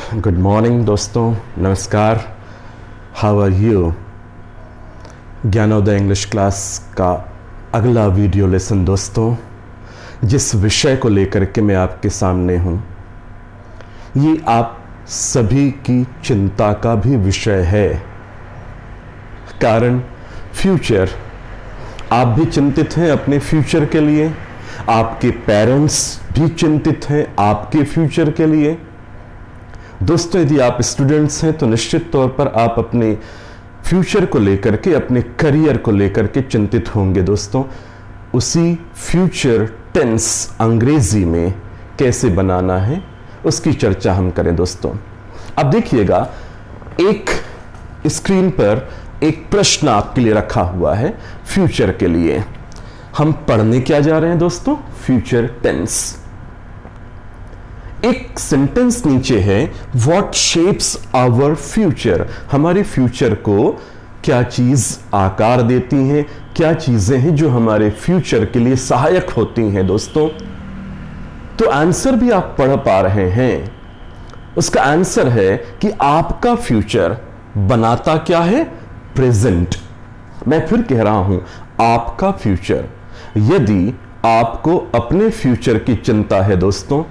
Good morning दोस्तों, नमस्कार। How are you? Gyanoday English class का अगला वीडियो लेसन दोस्तों, जिस विषय को लेकर के मैं आपके सामने हूँ, ये आप सभी की चिंता का भी विषय है। कारण फ्यूचर, आप भी चिंतित हैं अपने फ्यूचर के लिए, आपके पेरेंट्स भी चिंतित हैं आपके फ्यूचर के लिए। दोस्तों, यदि आप स्टूडेंट्स हैं तो निश्चित तौर पर आप अपने फ्यूचर को लेकर के, अपने करियर को लेकर के चिंतित होंगे। दोस्तों, उसी फ्यूचर टेंस अंग्रेजी में कैसे बनाना है उसकी चर्चा हम करें। दोस्तों, अब देखिएगा, एक स्क्रीन पर एक प्रश्न आपके लिए रखा हुआ है फ्यूचर के लिए। हम पढ़ने क्या जा रहे हैं दोस्तों? Future tense. एक सेंटेंस नीचे है, व्हाट शेप्स आवर फ्यूचर। हमारे फ्यूचर को क्या चीज आकार देती हैं, क्या चीजें हैं जो हमारे फ्यूचर के लिए सहायक होती हैं। दोस्तों, तो आंसर भी आप पढ़ पा रहे हैं। उसका आंसर है कि आपका फ्यूचर बनाता क्या है? प्रेजेंट। मैं फिर कह रहा हूं, आपका फ्यूचर। यदि आपको अपने फ्यूचर की चिंता है दोस्तों,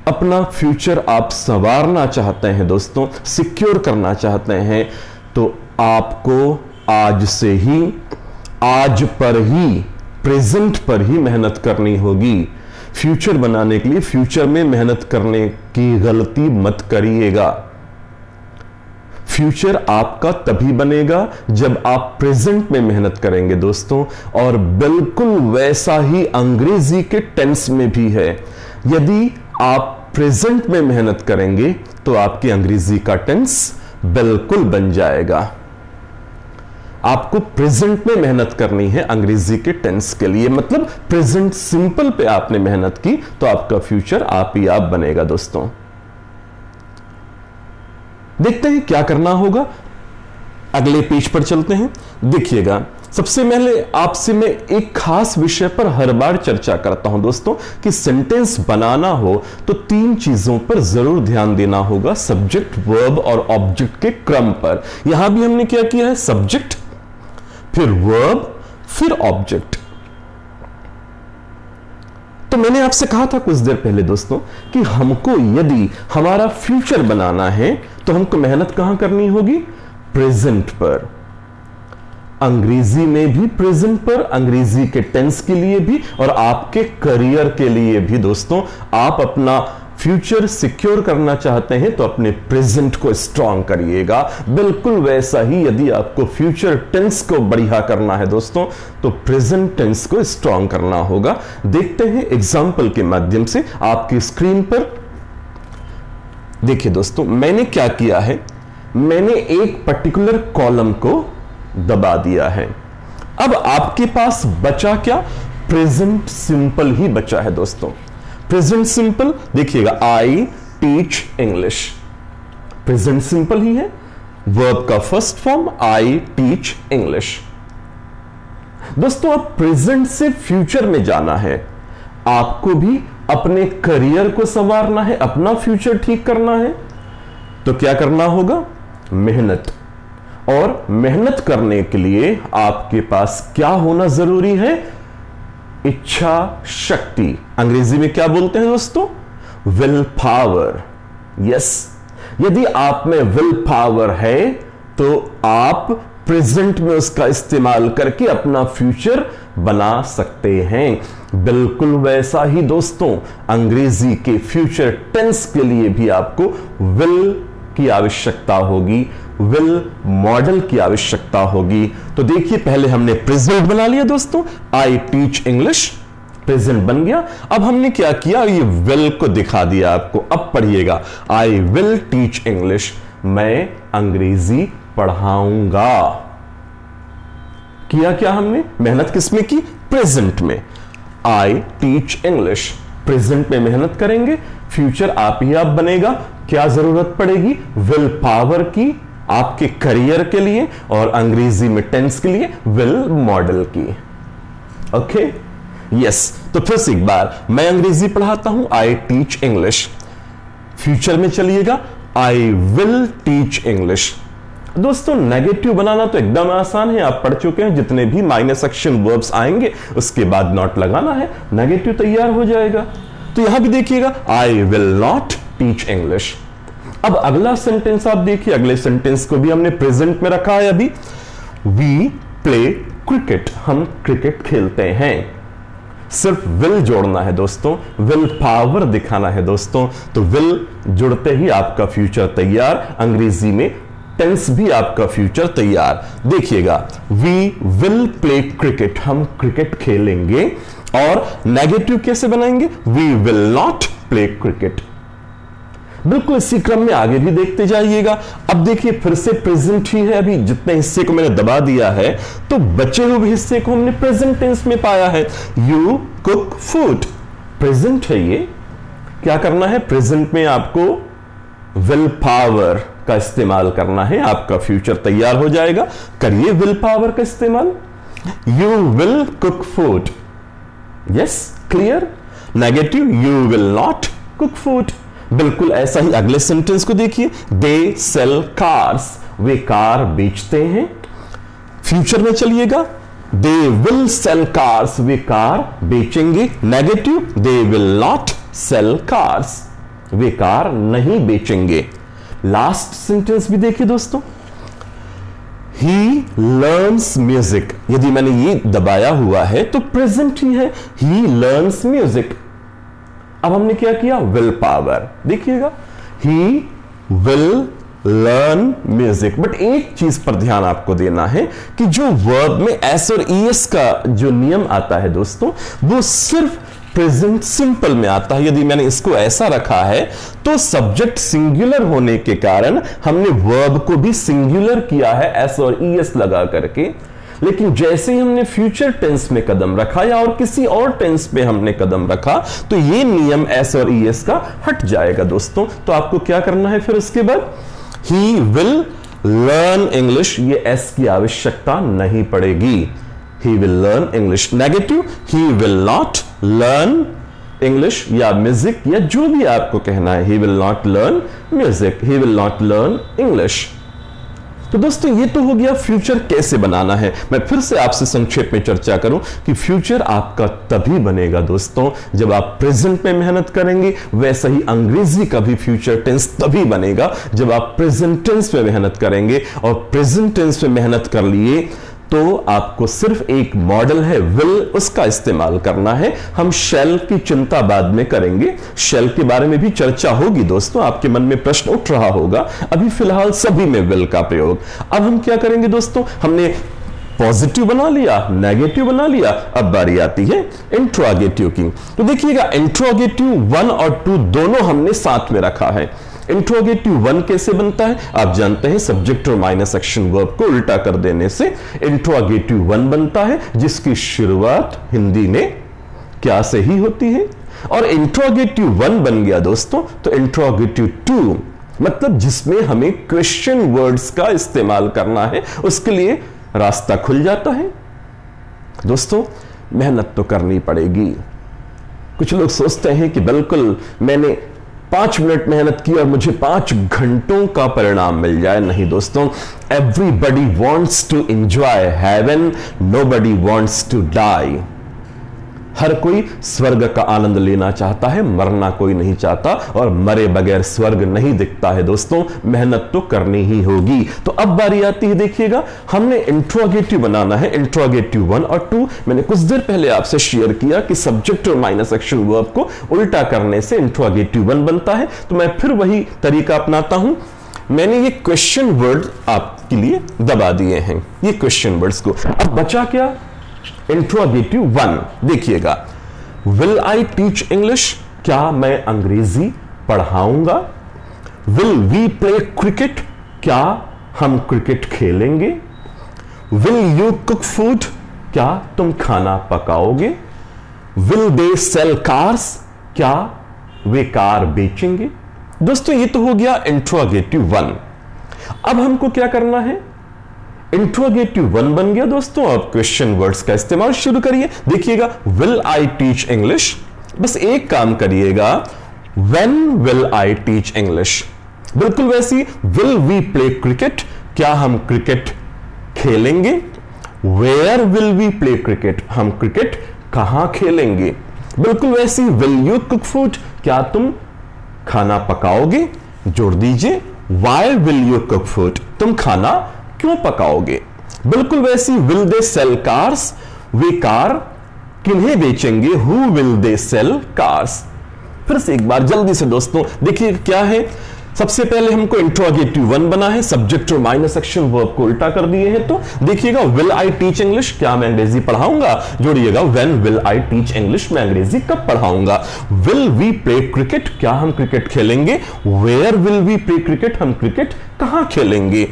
अपना फ्यूचर आप संवारना चाहते हैं दोस्तों, सिक्योर करना चाहते हैं, तो आपको आज से ही, आज पर ही, प्रेजेंट पर ही मेहनत करनी होगी। फ्यूचर बनाने के लिए फ्यूचर में मेहनत करने की गलती मत करिएगा। फ्यूचर आपका तभी बनेगा जब आप प्रेजेंट में मेहनत करेंगे दोस्तों, और बिल्कुल वैसा ही अंग्रेजी के टेंस में भी है। यदि आप प्रेजेंट में मेहनत करेंगे तो आपकी अंग्रेजी का टेंस बिल्कुल बन जाएगा। आपको प्रेजेंट में मेहनत करनी है अंग्रेजी के टेंस के लिए, मतलब प्रेजेंट सिंपल पे आपने मेहनत की तो आपका फ्यूचर आप ही आप बनेगा। दोस्तों, देखते हैं क्या करना होगा। अगले पेज पर चलते हैं। देखिएगा, सबसे पहले आपसे मैं एक खास विषय पर हर बार चर्चा करता हूं दोस्तों, कि सेंटेंस बनाना हो तो तीन चीजों पर जरूर ध्यान देना होगा, सब्जेक्ट, वर्ब और ऑब्जेक्ट के क्रम पर। यहां भी हमने क्या किया है? सब्जेक्ट, फिर वर्ब, फिर ऑब्जेक्ट। तो मैंने आपसे कहा था कुछ देर पहले दोस्तों कि हमको यदि हमारा फ्यूचर बनाना है तो हमको मेहनत कहां करनी होगी? प्रेजेंट पर। अंग्रेजी में भी प्रेजेंट पर, अंग्रेजी के टेंस के लिए भी और आपके करियर के लिए भी। दोस्तों, आप अपना फ्यूचर सिक्योर करना चाहते हैं तो अपने प्रेजेंट को स्ट्रांग करिएगा। बिल्कुल वैसा ही यदि आपको फ्यूचर टेंस को बढ़िया करना है दोस्तों, तो प्रेजेंट टेंस को स्ट्रांग करना होगा। देखते हैं एग्जाम्पल के माध्यम से। आपकी स्क्रीन पर देखिए दोस्तों, मैंने क्या किया है, मैंने एक पर्टिकुलर कॉलम को दबा दिया है। अब आपके पास बचा क्या? प्रेजेंट सिंपल ही बचा है दोस्तों। प्रेजेंट सिंपल देखिएगा, I teach English, present simple ही है। वर्ब का first form I teach English. दोस्तों, अब प्रेजेंट से फ्यूचर में जाना है, आपको भी अपने करियर को संवारना है, अपना फ्यूचर ठीक करना है, तो क्या करना होगा? मेहनत। और मेहनत करने के लिए आपके पास क्या होना जरूरी है? इच्छा शक्ति। अंग्रेजी में क्या बोलते हैं दोस्तों? Will power. यस, यदि आप में विल पावर है तो आप प्रेजेंट में उसका इस्तेमाल करके अपना फ्यूचर बना सकते हैं। बिल्कुल वैसा ही दोस्तों, अंग्रेजी के फ्यूचर टेंस के लिए भी आपको विल की आवश्यकता होगी, विल मॉडल की आवश्यकता होगी। तो देखिए, पहले हमने प्रेजेंट बना लिया दोस्तों, आई टीच इंग्लिश, प्रेजेंट बन गया। अब हमने क्या किया? ये विल को दिखा दिया आपको। अब पढ़िएगा, आई विल टीच इंग्लिश, मैं अंग्रेजी पढ़ाऊंगा। किया क्या हमने? मेहनत किसमें की? प्रेजेंट में। आई टीच इंग्लिश, प्रेजेंट में मेहनत करेंगे, फ्यूचर आप ही आप बनेगा। क्या जरूरत पड़ेगी? विल पावर की, आपके करियर के लिए, और अंग्रेजी में टेंस के लिए विल मॉडल की। Okay, yes. तो फिर से एक बार मैं अंग्रेजी पढ़ाता हूं, आई टीच इंग्लिश। फ्यूचर में चलिएगा, आई विल टीच इंग्लिश। दोस्तों नेगेटिव बनाना तो एकदम आसान है, आप पढ़ चुके हैं। जितने भी माइनस एक्शन वर्ब्स आएंगे उसके बाद नॉट लगाना है, नेगेटिव तैयार हो जाएगा। तो यहां भी देखिएगा I will not teach English. अब अगला सेंटेंस आप देखिए, अगले सेंटेंस को भी हमने प्रेजेंट में रखा है अभी। वी प्ले क्रिकेट, हम क्रिकेट खेलते हैं। सिर्फ विल जोड़ना है दोस्तों, विल पावर दिखाना है दोस्तों। तो विल जुड़ते ही आपका फ्यूचर तैयार, अंग्रेजी में टेंस भी आपका फ्यूचर तैयार। देखिएगा वी विल प्ले क्रिकेट, हम क्रिकेट खेलेंगे। और नेगेटिव कैसे बनाएंगे, we will not play cricket. बिल्कुल इसी क्रम में आगे भी देखते जाइएगा। अब देखिए फिर से प्रेजेंट ही है, अभी जितने हिस्से को मैंने दबा दिया है तो बचे हुए हिस्से को हमने प्रेजेंट टेंस में पाया है। यू कुक फूड, प्रेजेंट है ये। क्या करना है, प्रेजेंट में आपको विल पावर का इस्तेमाल करना है, आपका फ्यूचर तैयार हो जाएगा। करिए विल पावर का इस्तेमाल। You will cook food, yes clear. Negative, you will not cook food. बिल्कुल ऐसा ही अगले सेंटेंस को देखिए, दे सेल कार्स, वे कार बेचते हैं। फ्यूचर में चलिएगा, दे विल सेल कार्स, वे कार बेचेंगे। Negative, they will not sell cars, वे कार नहीं बेचेंगे। लास्ट सेंटेंस भी देखिए दोस्तों, ही लर्न्स म्यूजिक। यदि मैंने ये दबाया हुआ है तो प्रेजेंट ही है, ही लर्न्स म्यूजिक। अब हमने क्या किया, विल पावर। देखिएगा he will learn music. But एक चीज पर ध्यान आपको देना है कि जो वर्ब में एस और ईएस का जो नियम आता है दोस्तों, वो सिर्फ प्रेजेंट सिंपल में आता है। यदि मैंने इसको ऐसा रखा है तो सब्जेक्ट सिंगुलर होने के कारण हमने वर्ब को भी सिंगुलर किया है एस और ईएस लगा करके। लेकिन जैसे ही हमने फ्यूचर टेंस में कदम रखा या और किसी और टेंस पे हमने कदम रखा तो ये नियम एस और ईएस का हट जाएगा दोस्तों। तो आपको क्या करना है फिर उसके बाद, ही विल लर्न इंग्लिश, ये एस की आवश्यकता नहीं पड़ेगी। He will learn English. Negative, he will not learn English या म्यूजिक या जो भी आपको कहना है, he will not learn music, he will not learn English. तो दोस्तों ये तो हो गया फ्यूचर कैसे बनाना है। मैं फिर से आपसे संक्षेप में चर्चा करूं कि फ्यूचर आपका तभी बनेगा दोस्तों जब आप प्रेजेंट में मेहनत करेंगे। वैसे ही अंग्रेजी का भी फ्यूचर टेंस तभी बनेगा जब आप प्रेजेंट टेंस में मेहनत करेंगे। और प्रेजेंट टेंस में मेहनत कर लिए तो आपको सिर्फ एक मॉडल है विल, उसका इस्तेमाल करना है। हम शेल की चिंता बाद में करेंगे, शेल के बारे में भी चर्चा होगी दोस्तों, आपके मन में प्रश्न उठ रहा होगा। अभी फिलहाल सभी में विल का प्रयोग। अब हम क्या करेंगे दोस्तों, हमने पॉजिटिव बना लिया, नेगेटिव बना लिया, अब बारी आती है इंट्रोगेटिव की। तो देखिएगा इंट्रोगेटिव 1 और 2 दोनों हमने साथ में रखा है। इंट्रोगेटिव 1 कैसे बनता है, आप जानते हैं सब्जेक्ट और माइनस एक्शन वर्ब को उल्टा कर देने से इंट्रोगेटिव 1 बनता है, जिसकी शुरुआत हिंदी में क्या से ही होती है। और इंट्रोगेटिव 1 बन गया दोस्तों तो इंट्रोगेटिव 2 मतलब जिसमें हमें क्वेश्चन वर्ड्स का इस्तेमाल करना है, उसके लिए रास्ता खुल जाता है। दोस्तों मेहनत तो करनी पड़ेगी। कुछ लोग सोचते हैं कि बिल्कुल मैंने 5 मिनट मेहनत की और मुझे 5 घंटों का परिणाम मिल जाए। नहीं दोस्तों, everybody wants to enjoy heaven, nobody wants to die. हर कोई स्वर्ग का आनंद लेना चाहता है, मरना कोई नहीं चाहता, और मरे बगैर स्वर्ग नहीं दिखता है दोस्तों। मेहनत तो करनी ही होगी। तो अब बारी आती है, देखिएगा हमने इंट्रोगेटिव बनाना है। इंट्रोगेटिव 1 और 2 मैंने कुछ देर पहले आपसे शेयर किया कि सब्जेक्ट और माइनस एक्शन वर्ब को उल्टा करने से इंट्रोगेटिव 1 बनता है। तो मैं फिर वही तरीका अपनाता हूं। मैंने ये क्वेश्चन वर्ड आपके लिए दबा दिए हैं, ये क्वेश्चन वर्ड्स को। अब बचा क्या, इंट्रोगेटिव 1। देखिएगा विल आई टीच इंग्लिश, क्या मैं अंग्रेजी पढ़ाऊंगा। विल वी प्ले क्रिकेट, क्या हम क्रिकेट खेलेंगे। विल यू कुक फूड, क्या तुम खाना पकाओगे। विल दे सेल कार्स, क्या वे कार बेचेंगे। दोस्तों ये तो हो गया इंट्रोगेटिव 1। अब हमको क्या करना है, इंट्रोगेटिव 1 बन गया दोस्तों। अब क्वेश्चन वर्ड्स का इस्तेमाल शुरू करिए। देखिएगा विल आई टीच इंग्लिश, बस एक काम करिएगा, when will I teach English. बिल्कुल वैसी विल वी प्ले क्रिकेट, क्या हम क्रिकेट खेलेंगे। Where will we play cricket, हम क्रिकेट कहां खेलेंगे। बिल्कुल वैसी विल यू कुक फूड, क्या तुम खाना पकाओगे। जोड़ दीजिए why will you cook food, तुम खाना क्यों पकाओगे। बिल्कुल वैसी विल दे सेल कार्स, वे कार किन्हें बेचेंगे। Who will they sell cars. फिर से एक बार जल्दी से दोस्तों देखिए क्या है। सबसे पहले हमको इंट्रोगेटिव वन बना है, सब्जेक्ट और माइनस एक्शन वर्ब को उल्टा कर दिए हैं। तो देखिएगा विल आई टीच इंग्लिश, क्या मैं अंग्रेजी पढ़ाऊंगा। जोड़िएगा when will I teach English, मैं अंग्रेजी कब पढ़ाऊंगा। विल वी प्ले क्रिकेट, क्या हम क्रिकेट खेलेंगे। Where will we play cricket, हम क्रिकेट कहां खेलेंगे।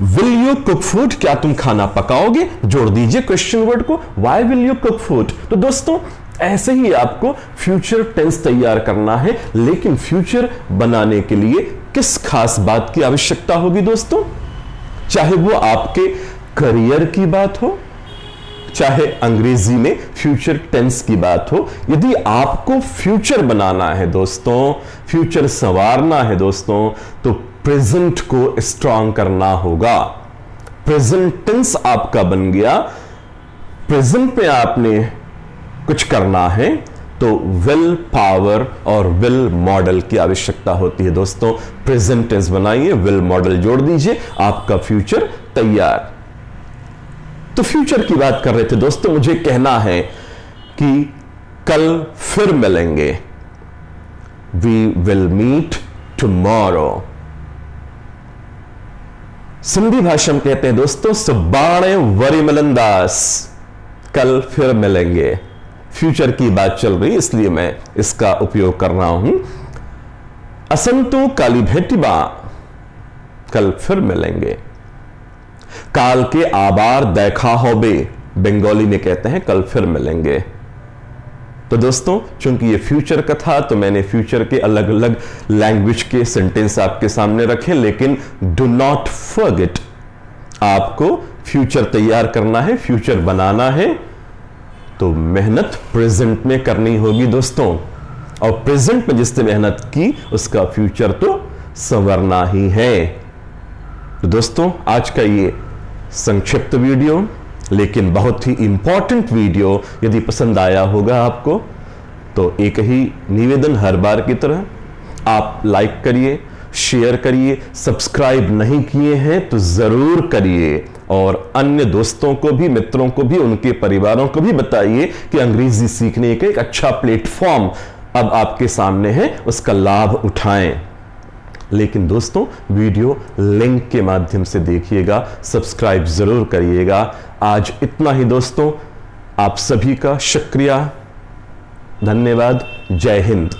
विल यू कुक फूड, क्या तुम खाना पकाओगे। जोड़ दीजिए क्वेश्चन वर्ड को, why will you cook food. तो दोस्तों ऐसे ही आपको फ्यूचर टेंस तैयार करना है, लेकिन फ्यूचर बनाने के लिए किस खास बात की आवश्यकता होगी दोस्तों। चाहे वो आपके करियर की बात हो, चाहे अंग्रेजी में फ्यूचर टेंस की बात हो। यदि आपको फ्यूचर बनाना है दोस्तों, फ्यूचर संवारना है दोस्तों, तो प्रेजेंट को स्ट्रांग करना होगा। प्रेजेंट टेंस आपका बन गया, प्रेजेंट में आपने कुछ करना है तो विल पावर और विल मॉडल की आवश्यकता होती है दोस्तों। प्रेजेंट टेंस बनाइए, विल मॉडल जोड़ दीजिए, आपका फ्यूचर तैयार। तो फ्यूचर की बात कर रहे थे दोस्तों, मुझे कहना है कि कल फिर मिलेंगे। We will meet tomorrow. Sindhi भाषा में कहते हैं दोस्तों सुबाणे वरी मिलंदास, कल फिर मिलेंगे। फ्यूचर की बात चल रही इसलिए मैं इसका उपयोग कर रहा हूं। असंतु काली भेटिबा, कल फिर मिलेंगे। काल के आबार देखा होबे, बंगाली में कहते हैं कल फिर मिलेंगे। तो दोस्तों चूंकि ये फ्यूचर का था तो मैंने फ्यूचर के अलग अलग लैंग्वेज के सेंटेंस आपके सामने रखे, लेकिन डू नॉट फॉरगेट, आपको फ्यूचर तैयार करना है, फ्यूचर बनाना है तो मेहनत प्रेजेंट में करनी होगी दोस्तों। और प्रेजेंट में जिसने मेहनत की उसका फ्यूचर तो संवरना ही है। तो दोस्तों आज का ये संक्षिप्त वीडियो लेकिन बहुत ही इंपॉर्टेंट वीडियो यदि पसंद आया होगा आपको तो एक ही निवेदन हर बार की तरह, आप लाइक करिए, शेयर करिए, सब्सक्राइब नहीं किए हैं तो जरूर करिए और अन्य दोस्तों को भी, मित्रों को भी, उनके परिवारों को भी बताइए कि अंग्रेजी सीखने का एक अच्छा प्लेटफॉर्म अब आपके सामने है, उसका लाभ उठाएं। लेकिन दोस्तों वीडियो लिंक के माध्यम से देखिएगा, सब्सक्राइब जरूर करिएगा। आज इतना ही दोस्तों, आप सभी का शुक्रिया, धन्यवाद, जय हिंद।